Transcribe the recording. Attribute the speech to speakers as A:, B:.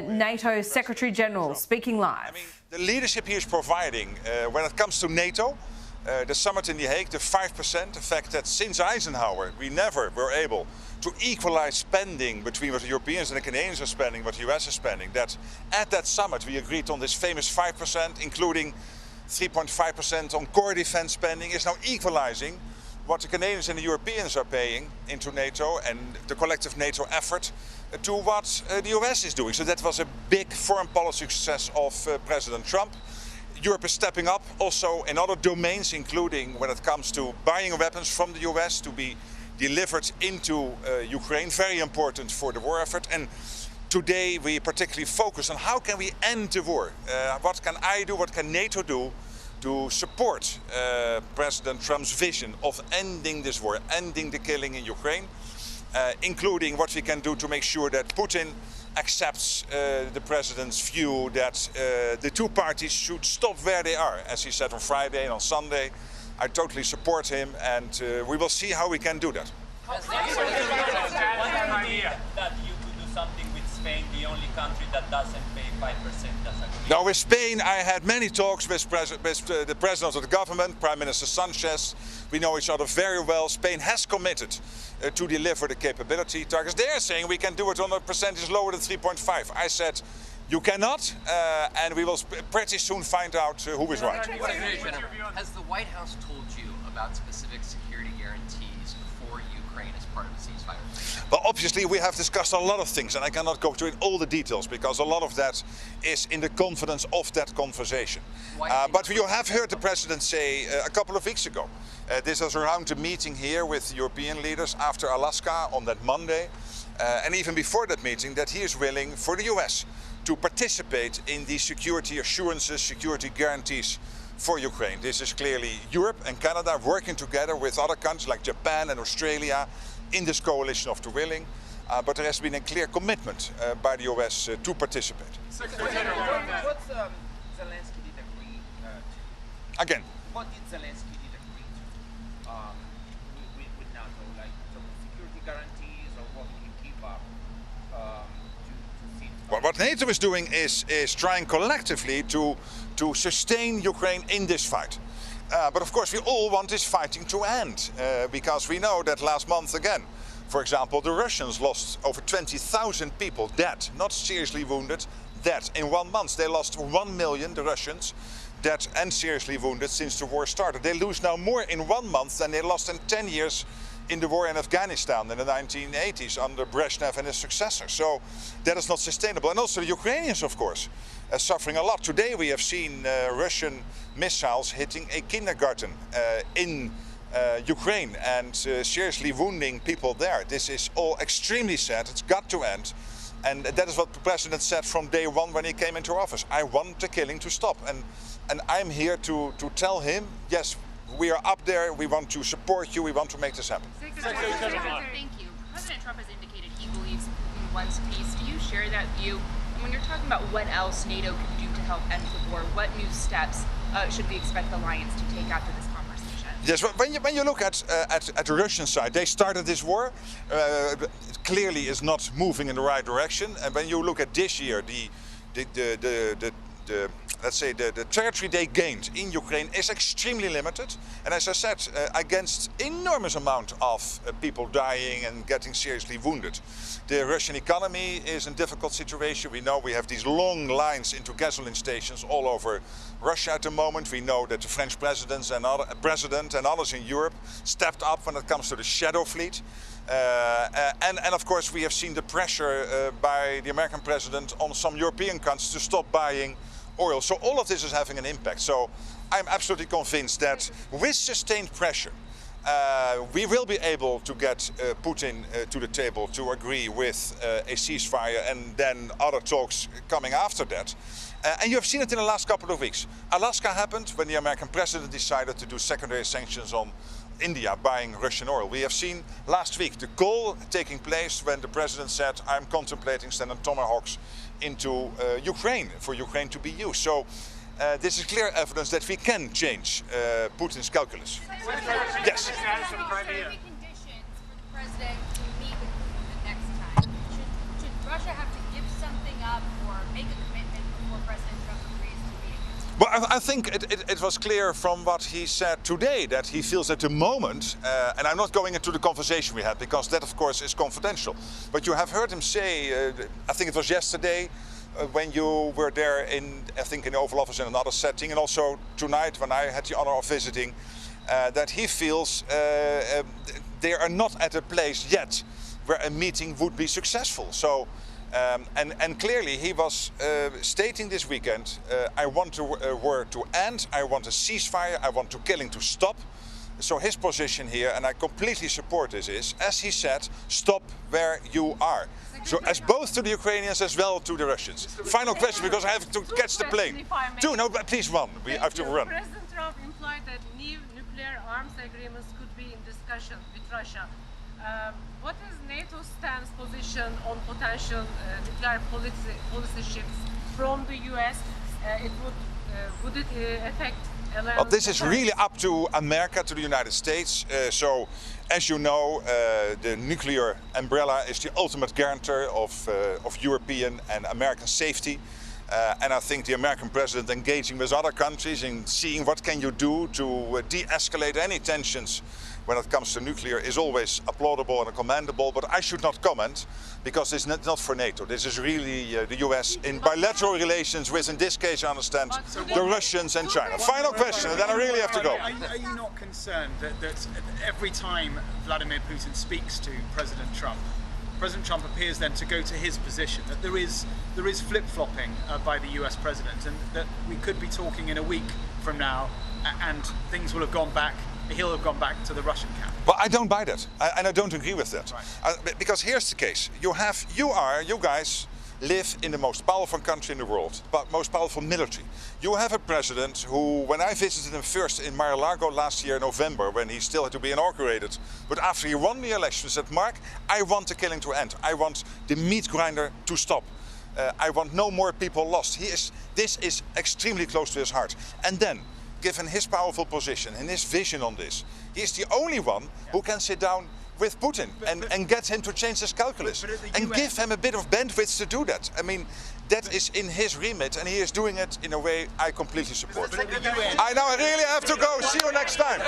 A: NATO Secretary-General speaking live.
B: I mean, the leadership he is providing when it comes to NATO, the summit in The Hague, the 5%, the fact that since Eisenhower we never were able to equalize spending between what the Europeans and the Canadians are spending, what the US is spending, that at that summit we agreed on this famous 5%, including 3.5% on core defense spending, is now equalizing what the Canadians and the Europeans are paying into NATO and the collective NATO effort to what the US is doing. So that was a big foreign policy success of President Trump. Europe is stepping up also in other domains, including when it comes to buying weapons from the US to be delivered into Ukraine, very important for the war effort. And today we particularly focus on how can we end the war? What can I do, what can NATO do to support President Trump's vision of ending this war, ending the killing in Ukraine, including what we can do to make sure that Putin accepts the president's view that the two parties should stop where they are. As he said on Friday and on Sunday, I totally support him, and we will see how we can do that.
C: One idea that you could do something with Spain, the only country that doesn't pay 5%.
B: Now with Spain, I had many talks with the president of the government, Prime Minister Sanchez. We know each other very well. Spain has committed to deliver the capability targets. They are saying we can do it on a percentage lower than 3.5. I said, you cannot, and we will pretty soon find out who is right.
D: Has the White House told you about specific security guarantees for Ukraine as part of the ceasefire?
B: Well, obviously we have discussed a lot of things, and I cannot go through all the details because a lot of that is in the confidence of that conversation. But you have heard the President say a couple of weeks ago, this was around a meeting here with European leaders after Alaska on that Monday, and even before that meeting, that he is willing for the US to participate in the security assurances, security guarantees for Ukraine. This is clearly Europe and Canada working together with other countries like Japan and Australia in this coalition of the willing, but there has been a clear commitment by the US to participate.
E: What's Zelensky did agree to?
B: Again.
E: What did Zelensky did agree to with NATO, like some security guarantees or what he can give up to see?
B: Well, what NATO is doing is trying collectively to sustain Ukraine in this fight. But of course we all want this fighting to end because we know that last month again, for example, the Russians lost over 20,000 people dead, not seriously wounded, dead. In 1 month they lost 1 million, the Russians, dead and seriously wounded since the war started. They lose now more in 1 month than they lost in 10 years in the war in Afghanistan in the 1980s under Brezhnev and his successor. So that is not sustainable. And also the Ukrainians, of course, are suffering a lot. Today we have seen Russian missiles hitting a kindergarten in Ukraine and seriously wounding people there. This is all extremely sad. It's got to end. And that is what the President said from day one when he came into office. I want the killing to stop. And I'm here to tell him, yes, we are up there, we want to support you, we want to make this happen.
F: Secretary, thank you. President Trump has indicated he believes Putin wants peace. Do you share that view? And when you're talking about what else NATO can do to help end the war, what new steps should we expect the alliance to take after this conversation?
B: Yes, when you look at the Russian side, they started this war, clearly is not moving in the right direction. And when you look at this year, let's say the territory they gained in Ukraine is extremely limited, and as I said, against enormous amount of people dying and getting seriously wounded. The Russian economy is in a difficult situation. We know we have these long lines into gasoline stations all over Russia at the moment. We know that the French president and others in Europe stepped up when it comes to the shadow fleet. And of course we have seen the pressure by the American president on some European countries to stop buying oil. So all of this is having an impact. So I'm absolutely convinced that with sustained pressure, we will be able to get Putin to the table to agree with a ceasefire and then other talks coming after that. And you have seen it in the last couple of weeks. Alaska happened when the American president decided to do secondary sanctions on India buying Russian oil. We have seen last week the call taking place when the president said, I'm contemplating sending Tomahawks into Ukraine, for Ukraine to be used. So this is clear evidence that we can change Putin's calculus. Yes.
F: Conditions for the president to meet with Putin the next time. Should Russia have to give something up, or
B: I think it was clear from what he said today that he feels at the moment, and I'm not going into the conversation we had because that of course is confidential, but you have heard him say, I think it was yesterday, when you were there I think in the Oval Office in another setting, and also tonight when I had the honor of visiting, that he feels they are not at a place yet where a meeting would be successful. So, and clearly he was stating this weekend, I want the war to end, I want a ceasefire, I want the killing to stop. So his position here, and I completely support this, is, as he said, stop where you are. So as both to the Ukrainians as well to the Russians. Final question, because I have to catch the plane. Two, no, but please one. We have to run.
G: President Trump implied that new nuclear arms agreements could be in discussion with Russia. What is NATO's stance position on potential nuclear policy shifts from the US? Would it affect?
B: Well, this is really up to America, to the United States. So, as you know, the nuclear umbrella is the ultimate guarantor of European and American safety. And I think the American president engaging with other countries and seeing what can you do to de-escalate any tensions when it comes to nuclear is always applaudable and commendable, but I should not comment because this is not for NATO. This is really the US in bilateral relations with, in this case, I understand, the Russians and China. Final question, and then I really have to go.
H: Are you not concerned that every time Vladimir Putin speaks to President Trump appears then to go to his position, that there is flip-flopping by the US president, and that we could be talking in a week from now and things will have gone back, he'll have gone back to the Russian camp?
B: Well, I don't buy that, and I don't agree with that. Right. Because here's the case: you guys live in the most powerful country in the world, but most powerful military. You have a president who, when I visited him first in Mar-a-Lago last year in November, when he still had to be inaugurated, but after he won the election, said, Mark, I want the killing to end. I want the meat grinder to stop. I want no more people lost. This is extremely close to his heart. And then, given his powerful position and his vision on this, he's the only one who can sit down with Putin and get him to change his calculus and give him a bit of bandwidth to do that. I mean, that is in his remit, and he is doing it in a way I completely support. I now really have to go. See you next time.